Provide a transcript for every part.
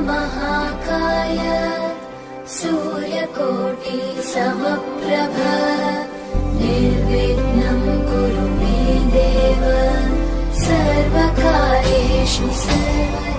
महाकाय सूर्यकोटि समप्रभ निर्विघ्नं कुरु मे देव सर्वकार्येषु सर्वदा।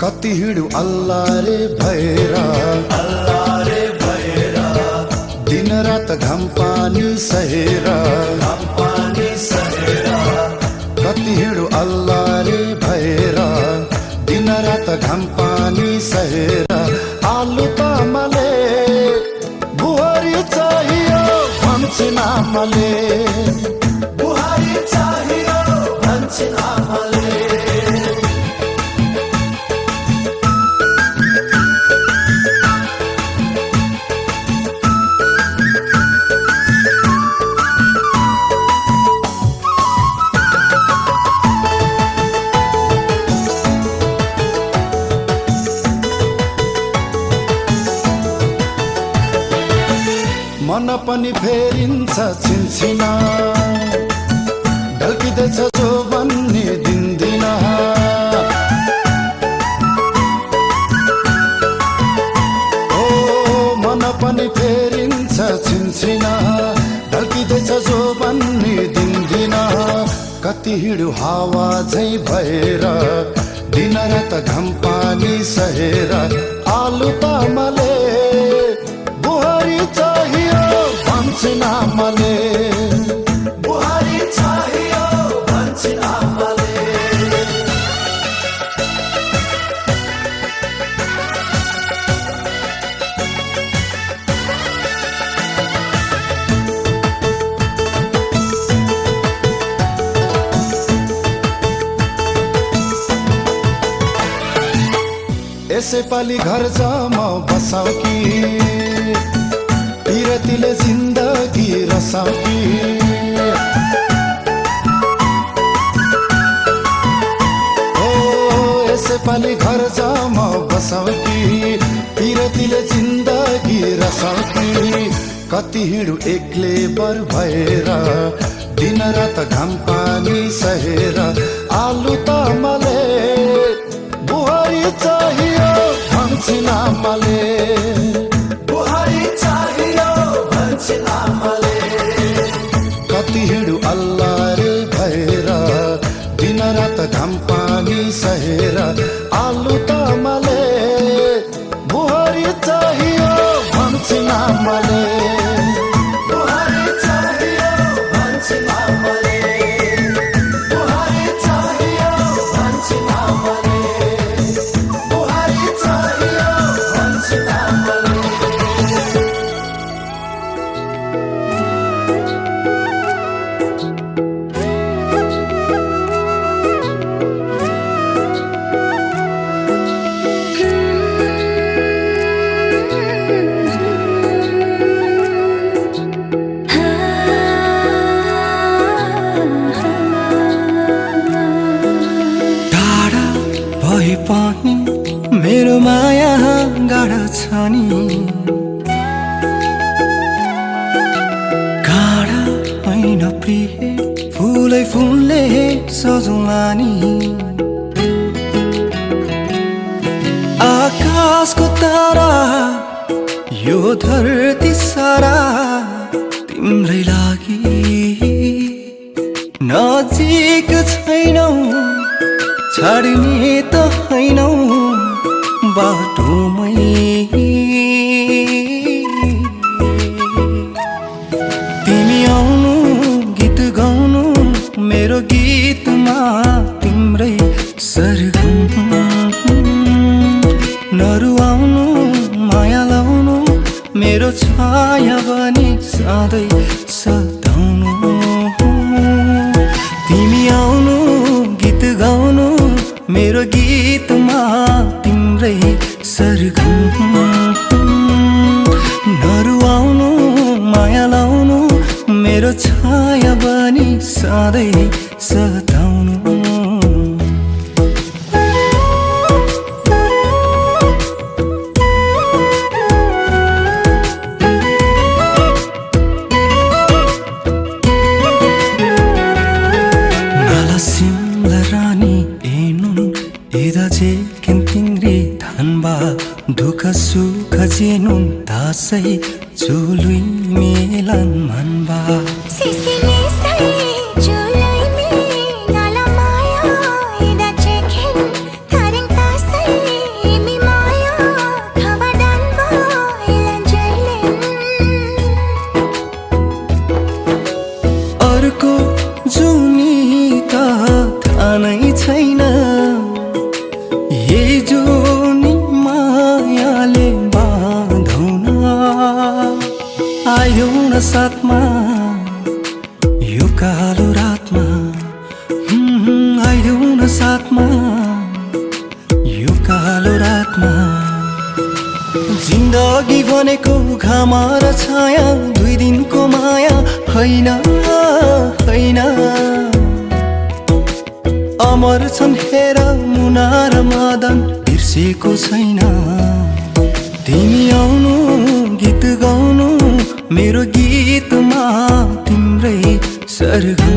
कति हिँडु अल्ला रे भैरा दिन रात घाम पानी सहेर कति हिँडु अल्ला रे भैरा दिन रात घाम पानी सहेर आलु तामाले बुहारी चाहियो भन्छन् आमाले बुहारी चाहियो भन्छन् आमाले मन पनि फेरिन्छ छिनछिना ढल्किँदैछ जो भन्ने दिन्दिन ओ मन पनि फेरिन्छ छिनछिना ढल्किँदैछ जो भन्ने दिन्दिन कति हिँडु हावा झै भएर दिन रात घाम पानी सहेर आलु तामाले बुहारी चाहियो भन्छन् आमाले बुहारी चाहियो भन्छन् आमाले यसै पालि घर जमा बसाउ कि पिरतीले जिन्दगी रसाउ कि ओ यसै पालि घर जमा बसाउ कि पिरतीले जिन्दगी रसाउ कि कति हिँडु एक्लै बर भएर दिन रात घाम पानी सहेर आलु तामाले बुहारी चाहियो भन्छन् आमाले बुहारी चाहियो भन्छन् आमाले कति हिँडु अल्ला रे भएर दिन रात घाम पानी सहेर आलु तामाले बुहारी चाहियो भन्छन् आमाले बुहारी चाहियो भन्छन् आमाले बुहारी चाहियो भन्छन् आमाले पनि मेरो माया गाढा छ नि गाढा होइन प्रिय फुलै फुलले सजौँला नि आकाशको तारा यो धरती सारा तिम्रै लागि नजिक छैनौ छाड्ने त हैनौ बाटोमै तिमी आउनु गीत गाउनु मेरो गीतमा तिम्रै सरगम नरुवाउनु माया लाउनु मेरो छाया बनी सधैँ सताउनु तिमी आउनु गीत गाउनु मेरो गीतमा तिम्रै सरगम नरुवाउनु माया लाउनु मेरो छाया बनी सधैँ सताउनु दुःख सुख जेनुन दासै चुलुई मेलन मनबा सिसिले सै चुलुई मे नला माया इदा चेखिन थारिङ तासै हुन साथमा यो कालो रातमा। जिन्दगी भनेको घाम र छाया, 2 दिनको माया होइन होइन। अमर छन् हेर मुना र मदन, बिर्सेको छैन। तिमी आउनु गीत गाउनु मेरो गीतमा, तिम्रै सरगम।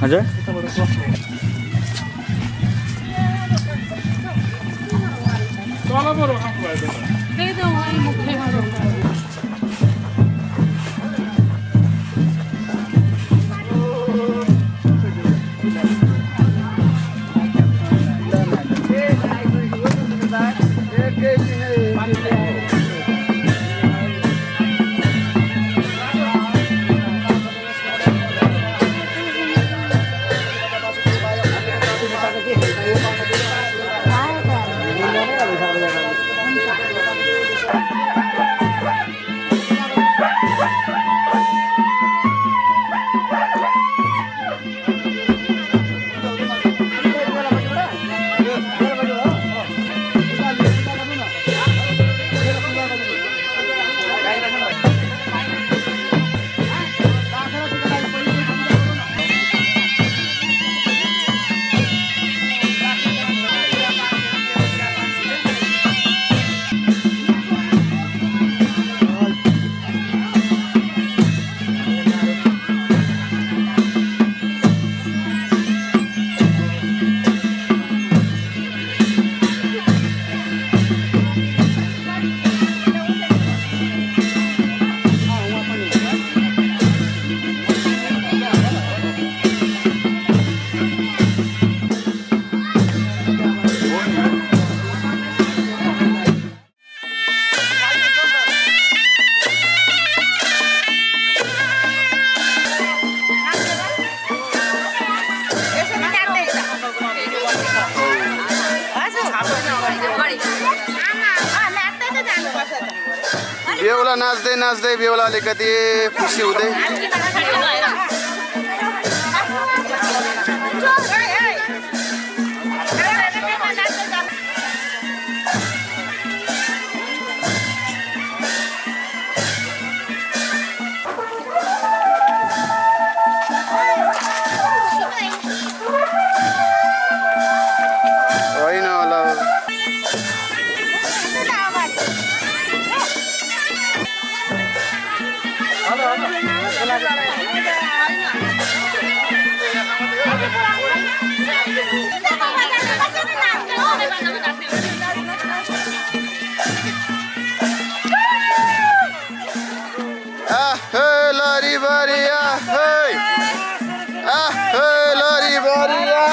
हजुर बेहुला नाच्दै नाच्दै बेहुला अलिकति खुसी हुँदै होइन होला। लरी बरिया लरी बरिया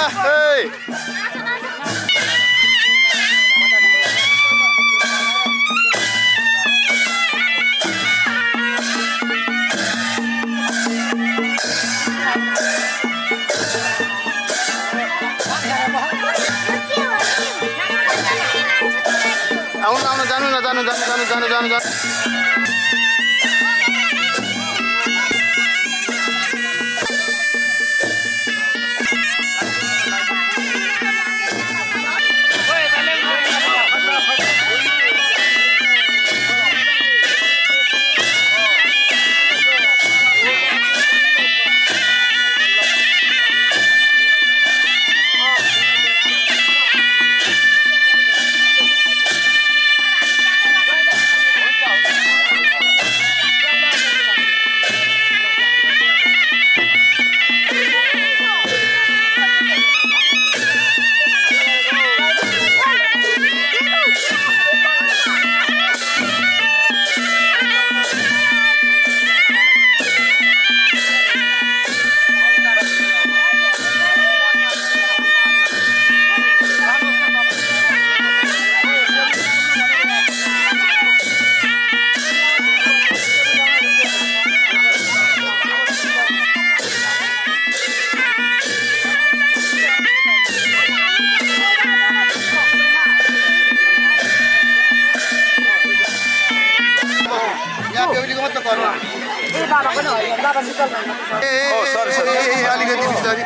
आउनु आउनु जानु न जानु जानु जानु जानु जानु जानु अलिकति बिस्तारी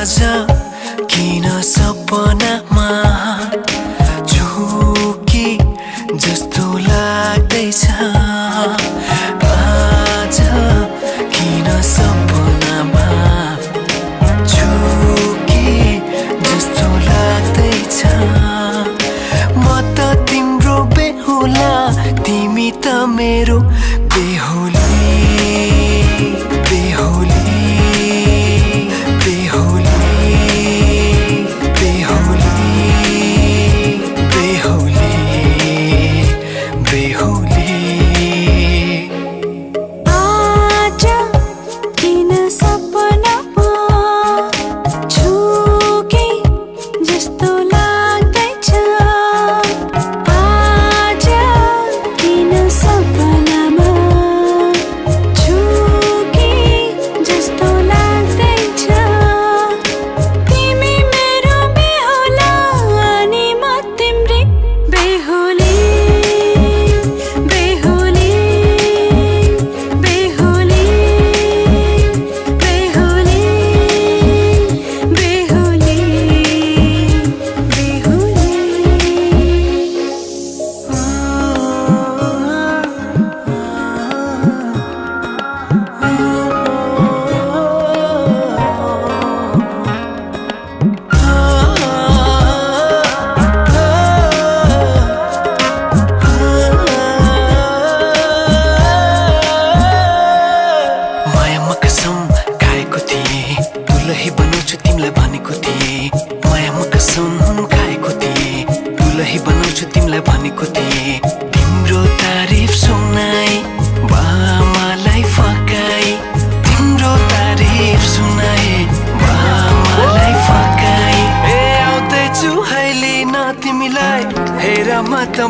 आज किन सपनामा झुकी जस्तो लाग्दैछ आज किन सपनामा झुकी जस्तो लाग्दैछ म त तिम्रो बेहुला तिमी त मेरो बेहुली बेहुली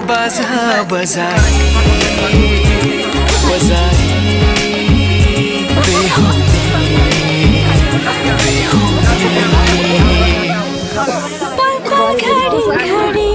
बाजा बजाई बजाई बेहुली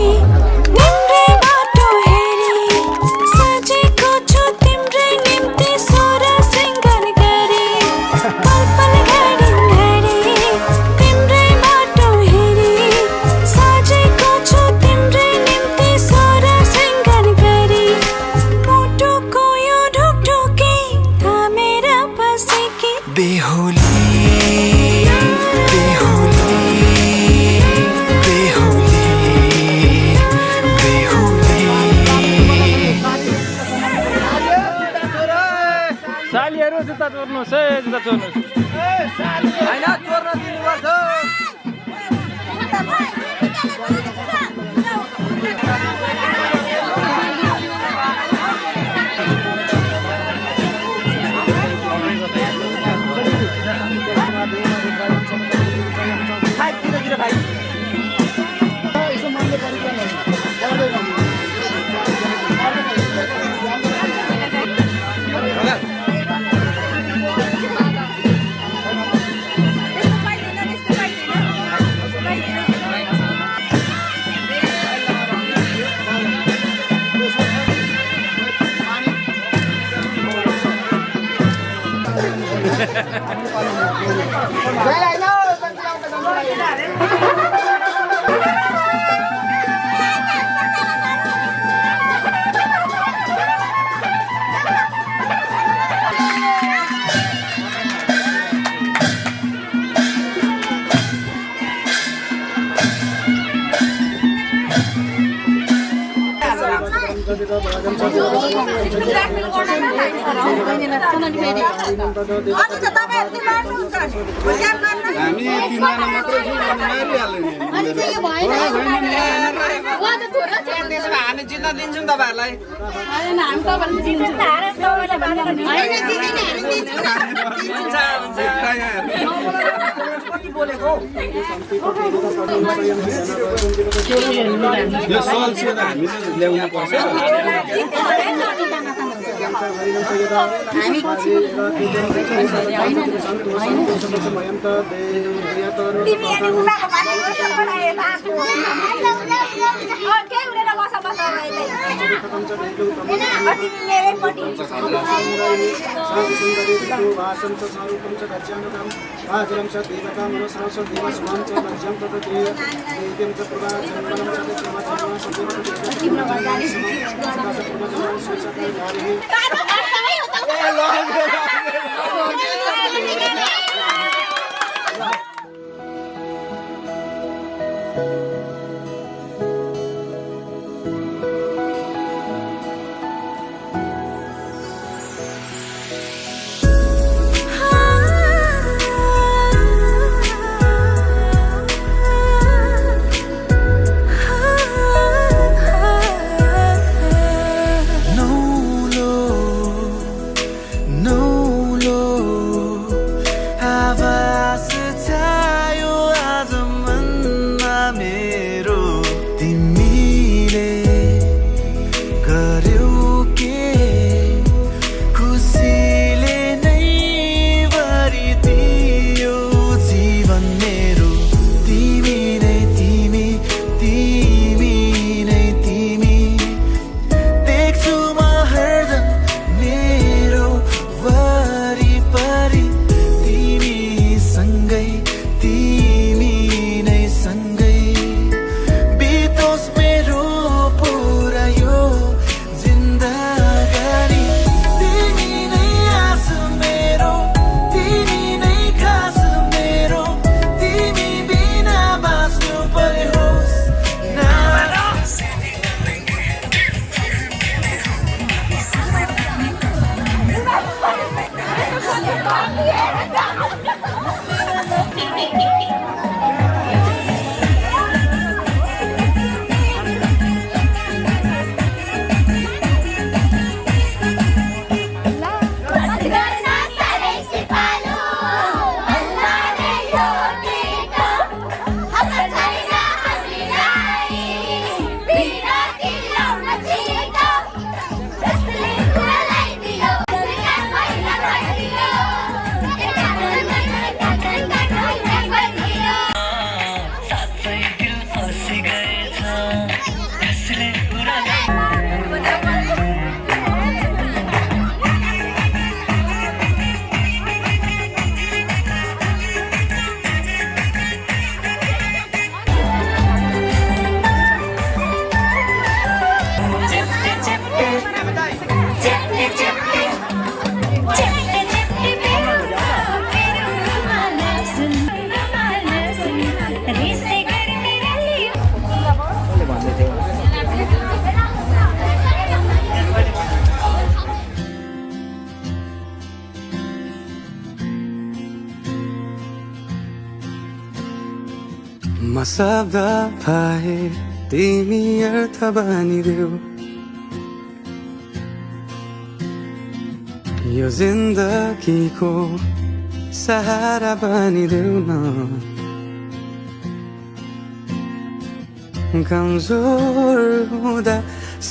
सालीहरु जुत्ता चोर्नुस् है जुत्ता चोर्नुस् हैन चोर्न दिनुपर्छ हामी जित्न दिन्छौँ तपाईहरुलाई हैन हामी तपाईहरुले जित्नु हारे तपाईले भनेर हैन दिदिन हामी दिन्छौँ हुन्छ बोलेको यो सल चाहिँ हामीले ल्याउनु पर्छ म शब्द पाए तिमी अर्थ बनिदेऊ यो जिन्दगीको सहारा बनिदेऊ न कमजोर हुँदा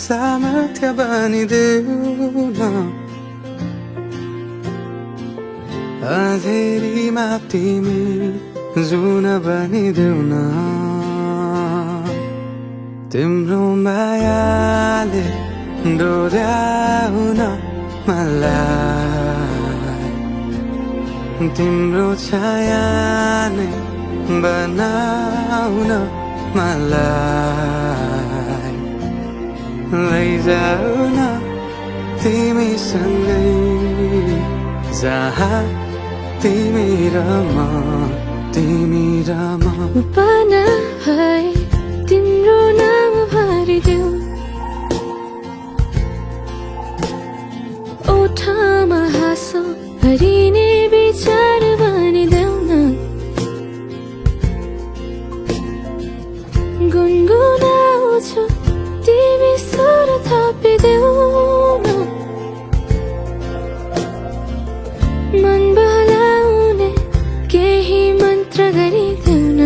सामर्थ्य बनिदेऊ न अँधेरीमा तिमी जुन बनिदेऊ न तिम्रो मायाले डोर्याउन मलाई तिम्रो छाया नै बनाउन मलाई लैजाऊ न तिमीसँगै जहाँ तिमी र म उपना है तिम्रो नाम भरिदेऊ ओठमा हाँसो भरिने विचार बनिदेऊ न गुनगुनाउँछु तिमी स्वर थपिदेऊ न मन बहलाउने केही मन मात्र गरिदेऊ न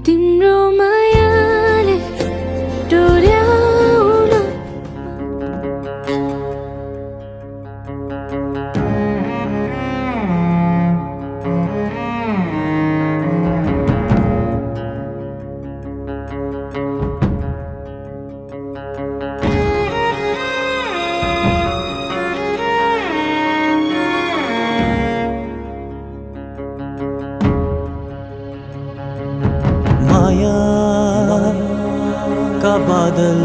तिम्रो मायाले डोर्याउन का बादल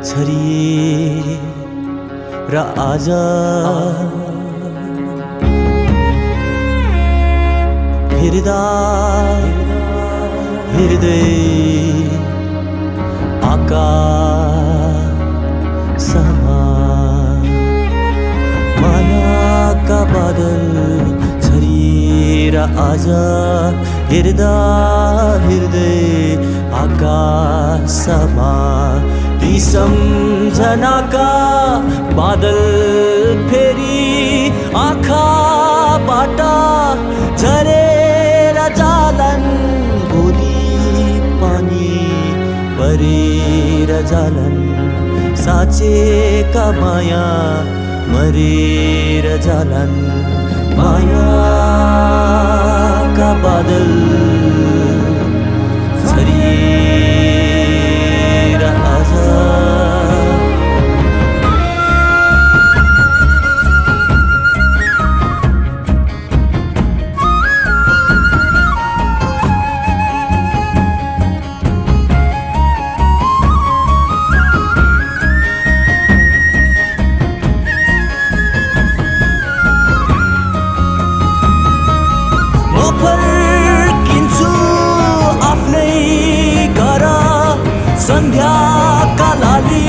छरिए र आज फिर्दा हृदय आकाशमा मायाका बादल छरिएर आज हेर्दा हृदय आकाशमा ती सम्झनाका बादल फेरि आँखाबाट झरेर जालन भोलि पानी परेर जालन साँचेका माया मरेर जालन मायाका बादल छरिएर आज सन्ध्याका लाली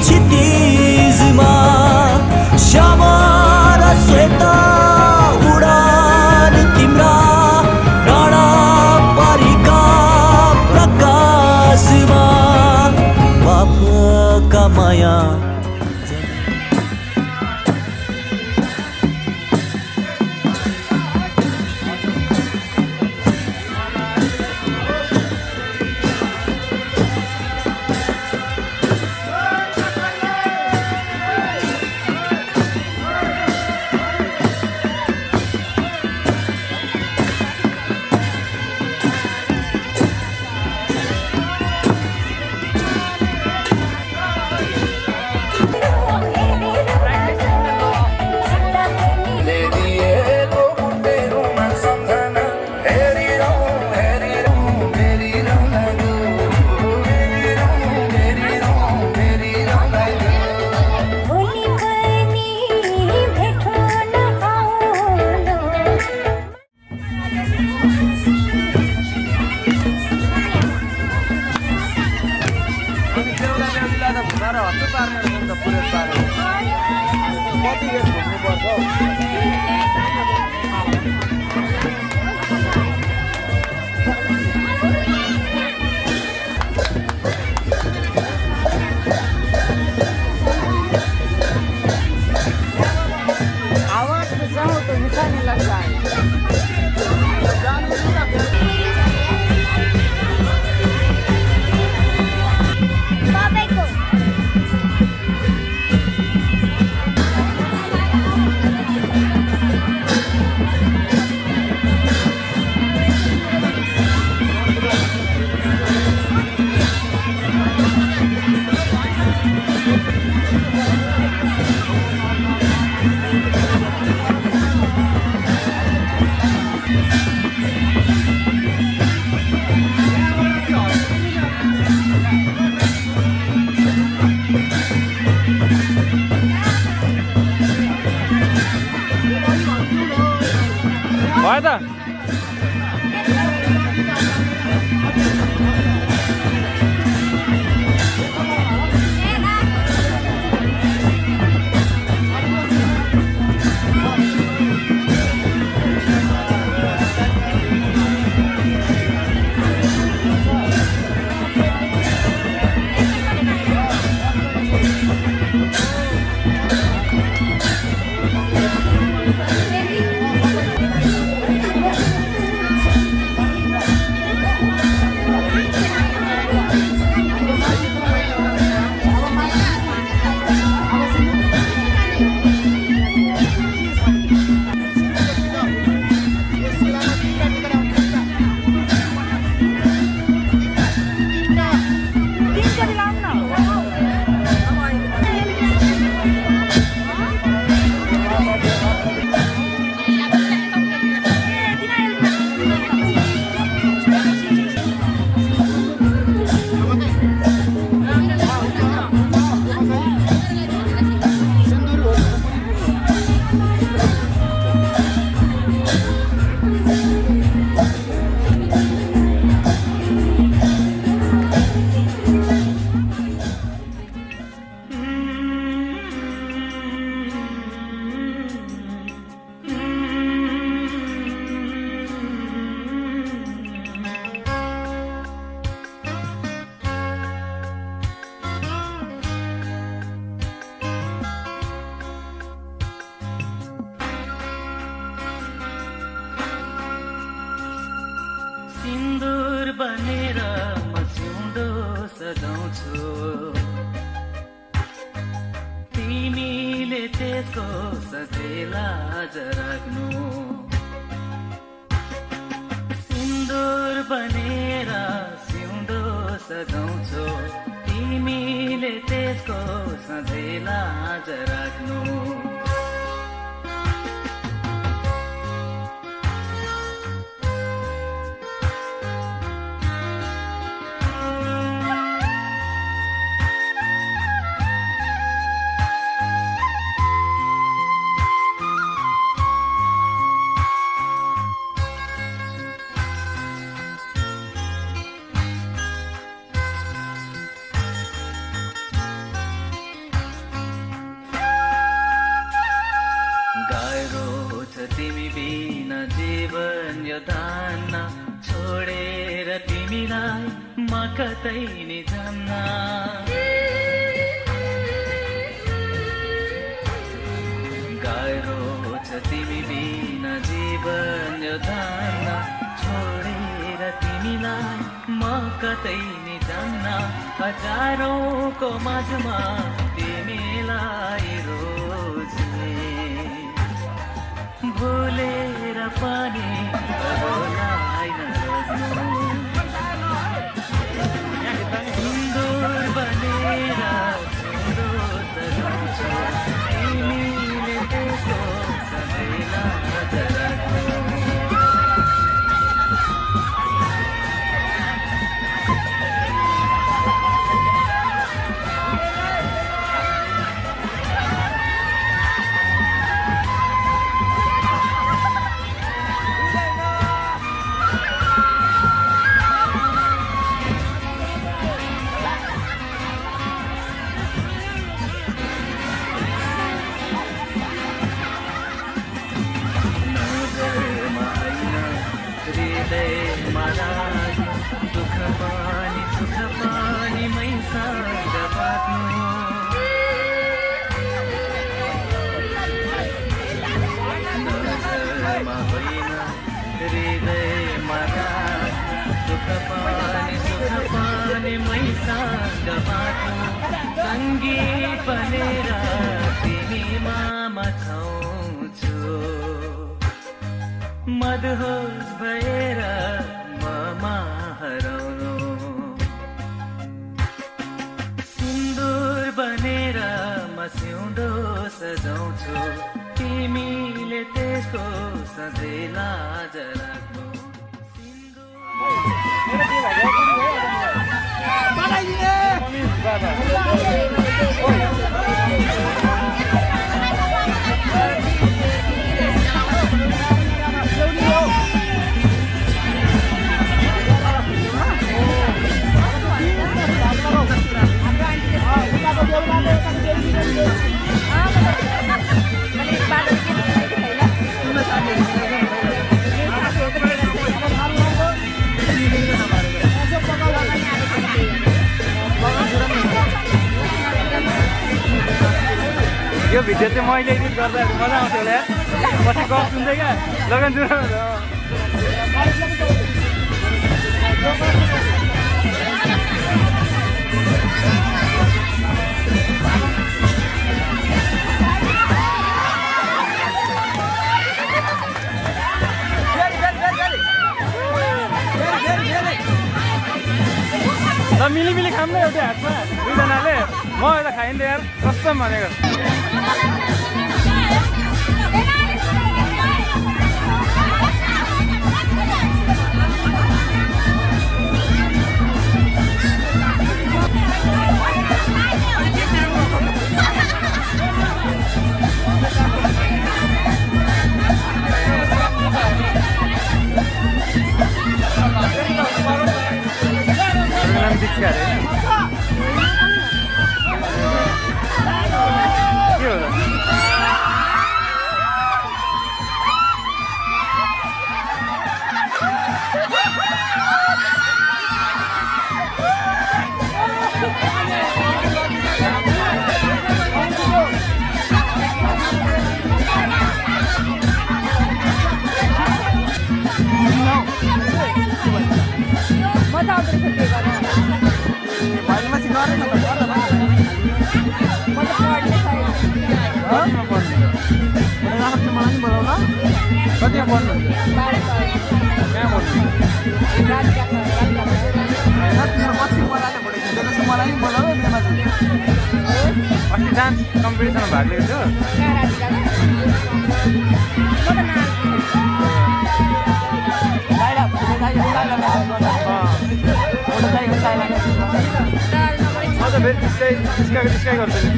क्षितिजमा श्यामा र श्वेत उडान तिम्रा राणा पारीका प्रकाशमा बाफका माया बनेर म सिउँदो सजाउँछु तिमीले त्यसको सजेलाज राख्नु सिन्दुर बनेर सिउँदो सजाउँछु तिमीले त्यसको सजेलाज राख्नु तिमी बिना जीवन यो धान्न छोडेर तिमीलाई म कतै नि जान्न गाह्रो छ तिमी बिना जीवन यो धान्न छोडेर तिमीलाई म कतै नि जान्न हजारौँको माझमा तिमीलाई रोज्ने भुलेर पनि अरूलाई नरोज्नु सिन्दुर बनेर सिन्दो सजाउँछु तिमीले त्यसको सजेलाज राख्नु दुःख पानी सुख पानी मैसँग बाँध्नु नजरमा होइन हृदयमा दुःख पानी सुख पानी मैसँग बाँध्नु सङ्गीत बनेर तिमीमा मचाउँछु मदहोस भएर ममा हराउनु सिन्दुर बनेर म सिउँदो सजाउँछु तिमीले त्यसको सजेलाज राख्नु यो भिडियो चाहिँ मैले एडिट गर्दा मजा आउँछ होला यार पछि गफ सुन्दै क्या लगन जुन ल मिली मिली खाऊँ न एउटै हातमा दुईजनाले म यता खाइन्थेँ यार कस्तो भनेको के हो कहाँ पढ्नुहुन्छ कहाँ पढ्नुहुन्छ अस्ति डान्स कम्पिटिसनमा भाग लिएको थियो अझ फेरि डिस्काइ गर्छ नि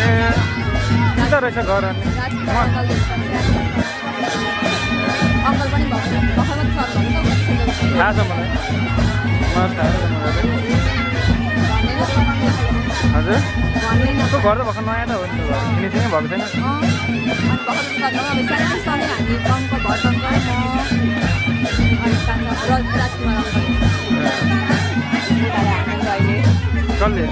ए कता रहेछ घर अनि थाहा छ मलाई हजुर त्यो घर त भर्खर नयाँ त हो नि फिनिसिङै भएको छैन कसले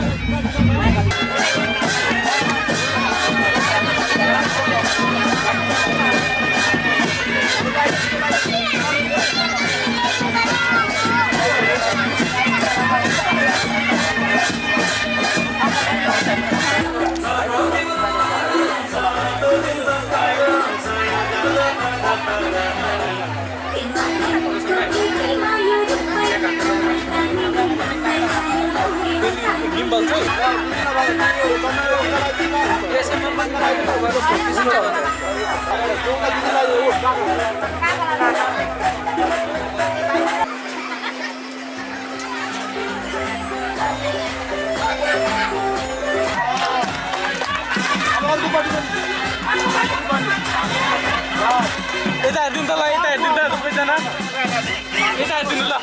यता हेरिदिनु त ल यता हेरिदिनु त सबैजना यता हेरिदिनु ल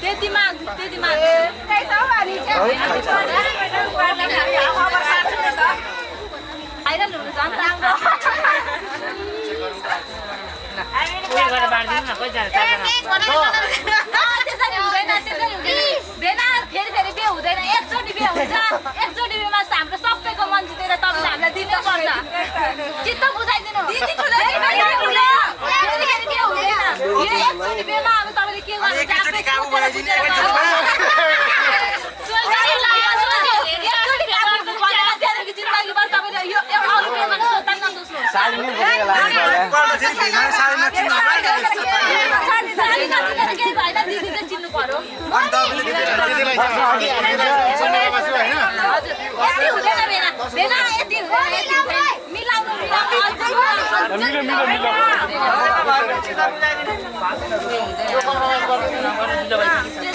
त्यति माग फेरि बिहे हुँदैन एकचोटि बिहे हुन्छ एकचोटि बिहेमा हाम्रो सबैको मन जितेर तपाईँले हामीलाई दिनै पर्छ चित्त बुझाइदिनु एकचोटि बिहेमा अब तपाईँले के चिन्नु पर्यो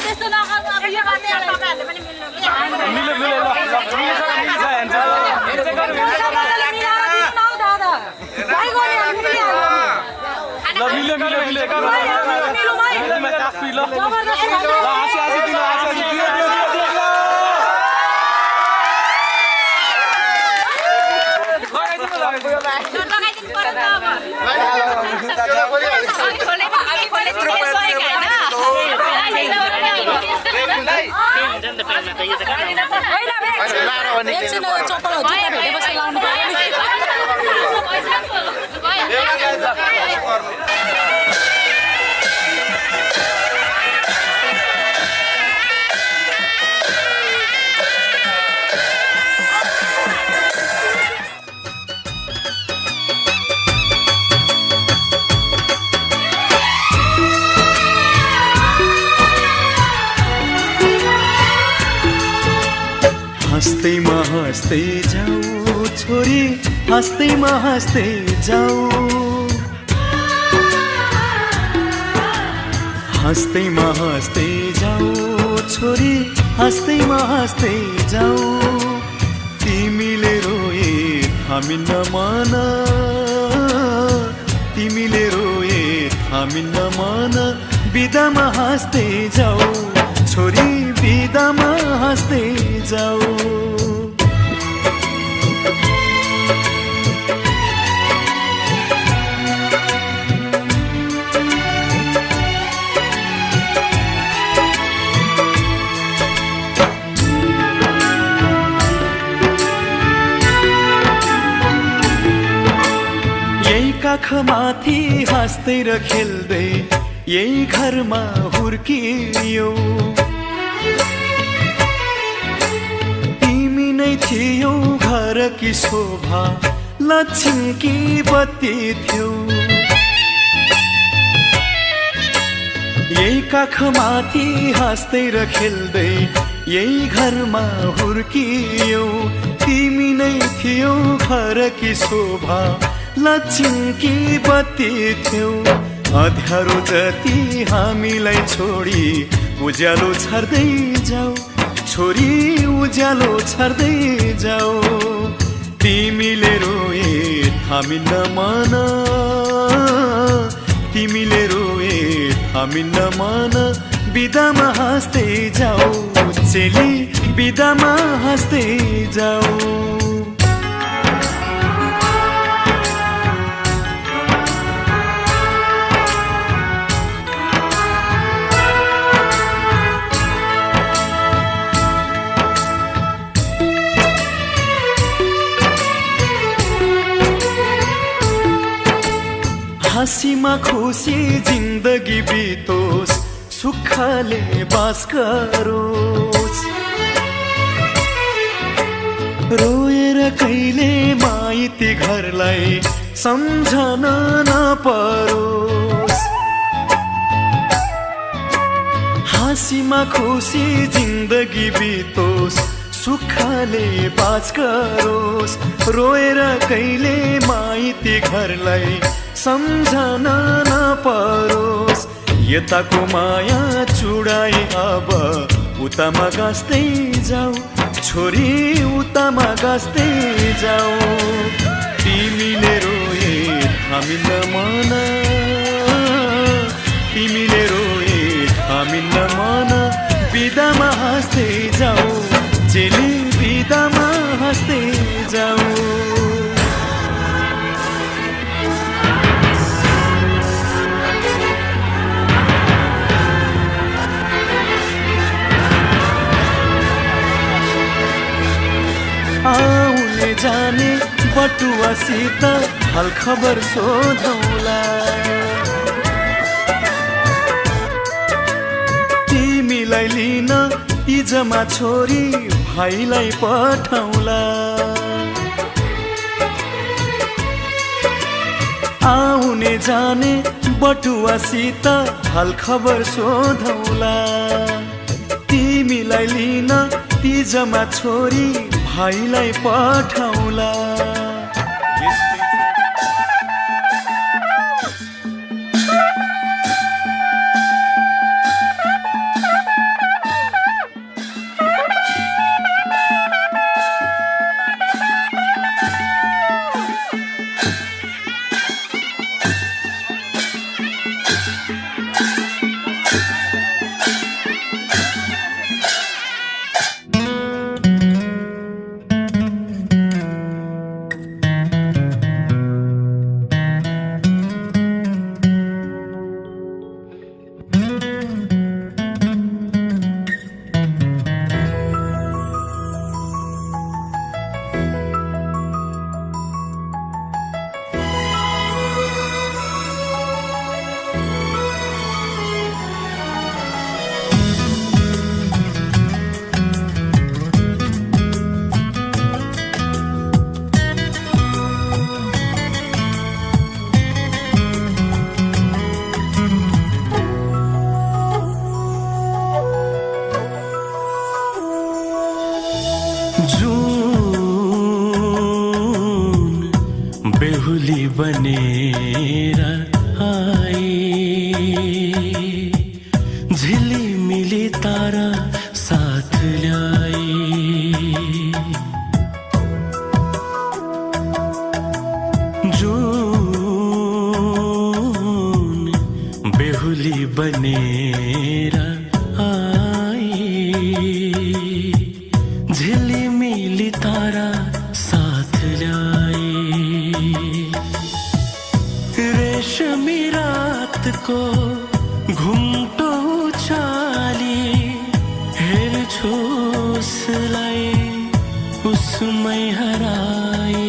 त्यस्तो नगर्नु अब यो तपाईँहरूले पनि हँस्दैमा हँस्दै जाऊ छोरी हँस्दैमा हँस्दै जाऊ हँस्दैमा हँस्दै जाऊ छोरी हँस्दैमा हँस्दै जाऊ तिमीले रोए हामी नमान तिमीले रोए हामी नमान बिदामा हाँस्दै जाऊ छोरी बिदामा हाँस्दै जाऊ यही काखमाथि हाँस्दै र खेल्दै यही घरमा हुर्कियो तिमी नै थियौ घरकी शोभा लक्ष्मीकी बत्ती थियौ यही काखमाथि हाँस्दै र खेल्दै यही घरमा हुर्कियो तिमी नै थियौ घरकी शोभा लक्ष्मीकी बत्ती थियौ अँध्यारो जति हामीलाई छोडी उज्यालो छर्दै जाऊ छोरी उज्यालो छर्दै जाऊ तिमीले रोए हामी नमान तिमीले रोए हामी नमान बिदामा हाँस्दै जाऊ चेली बिदामा हाँस्दै जाऊ हाँसीमा खुसी जिन्दगी बितोस् सुखले बास गरोस् रोएर कहिले माइती घरलाई सम्झन नपरोस् हाँसीमा खुसी जिन्दगी बितोस् सुखले बास गरोस् रोएर कहिले माइती घरलाई सम्झन नपरोस् यताको माया चुडाई अब उतामा गाँस्दै जाऊ छोरी उतामा गाँस्दै जाऊ तिमीले रोए हामी नमान तिमीले रोए हामी नमान बिदामा हाँस्दै जाऊ जेली बिदामा हाँस्दै जाऊ आउने जाने बटुवासित हाल खबर सोधौला तिमीलाई लिन इजमा छोरी भाइलाई पठाउला आउने जाने बटुवासित हाल खबर सोधौला तिमीलाई लिन इजमा छोरी भाइलाई पठाउला बेहुली बनेर आए झिलिमिली तारा साथ ल्याए जुन बेहुली बनेर आए झिलिमिली तारा साथ ल्याए रेशमी रात को घुम्टो चाली हेर्छु उसलाई उसमै हराए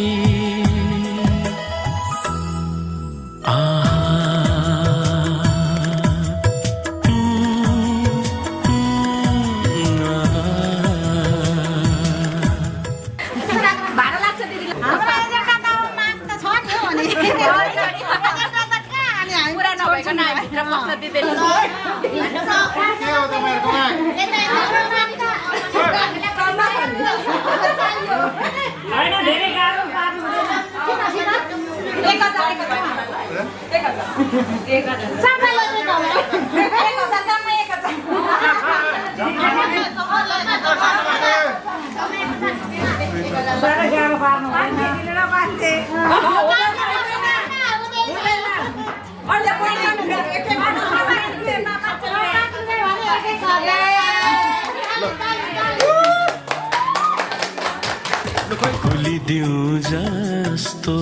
भुलिदिउँ जस्तो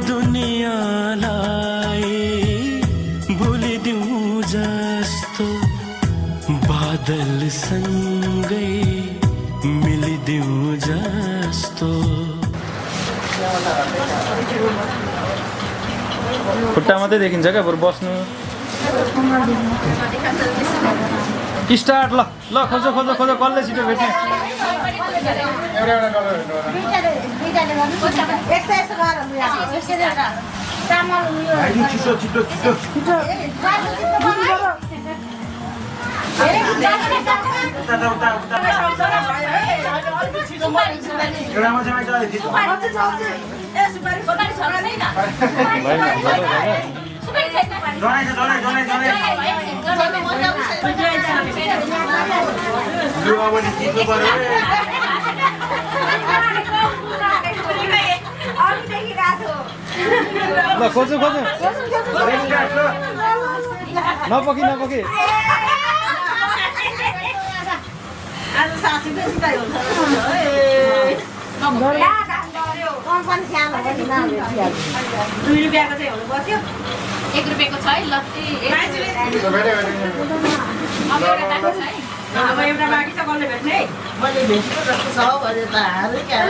दुनियाँलाई भुलिदिउँ जस्तो बादलसँगै मिलिदिउँ जस्तो खुट्टा मात्रै देखिन्छ क्या बरु बस्नु स्टार्ट ल ल खोज खोज खोज कसले छिटो भेट्ने ल खोज खोज नपकी नपकी आज सासी बेसी त हुन्छ कम्पनी सानो हो नि न 2 रुपैयाँको चाहिँ हुनु पर्थ्यो 1 रुपैयाँको छ है ल अब एउटा बाँकी छ कसले भेट्ने है मैले भेटेको जस्तो छ भने त हालै क्या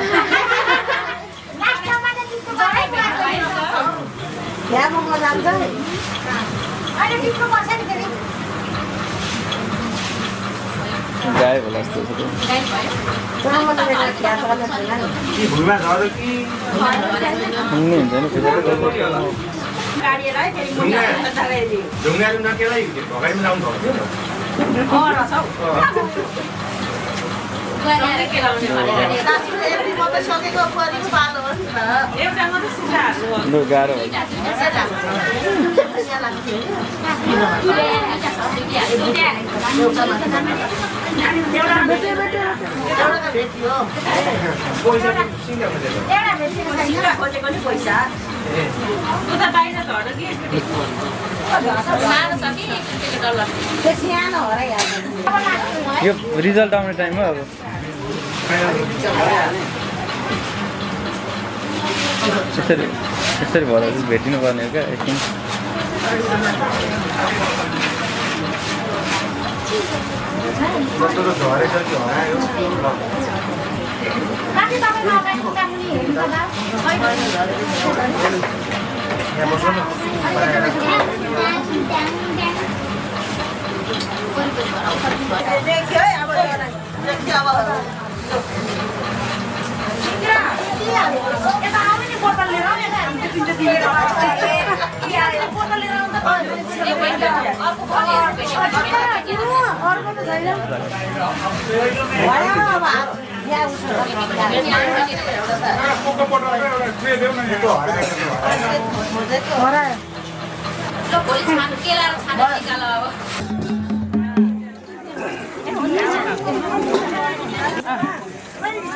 यहाँ म जान्छ है गाई होला जस्तो छ हुने हुन्छ नि गाडीएर है फेरि मात्रै सकेको परिको पालो हो नि त एउटा मात्रै सुक्खा हाल्नु लु गाह्रो भयो एउटा भेटियो खोजेको नि पैसा उता बाहिर झर्न कि सानो छ कि 1 रुपैयाँको डल्ला त्यो सानो हो र यहाँ यो रिजल्ट आउने टाइम हो अब यसरी भएर चाहिँ भेटिनु पर्ने हो क्या एकछिन देखियो है अब देखियो अब यता आउने नि बोतल लिएर यता तिनटा दिएर बोतल लिएर आउँदा अर्को त छैन भोलि छानु केलाएर छानु निकाल अब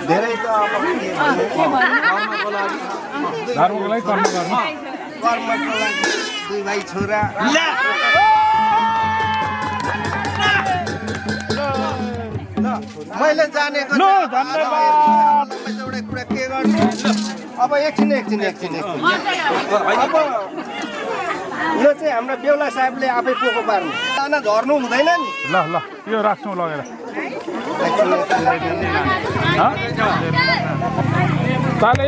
धेरै त अब धर्मको लागि कर्म गर्नु कर्मको लागि 2 भाइ छोरा मैले जानेको धन्यवाद एउटा कुरा के गर्नु अब एकछिन अब यो चाहिँ हाम्रो बेहुला साहेबले आफै पोको पार्नु दाना झर्नु हुँदैन नि ल यो राख्छौँ लगेर ताले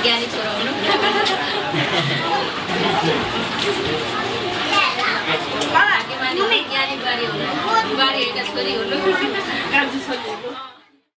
ज्ञानी छोरा हुनु ज्ञानी बारी हुनु बारी एउटा छोरी हुनु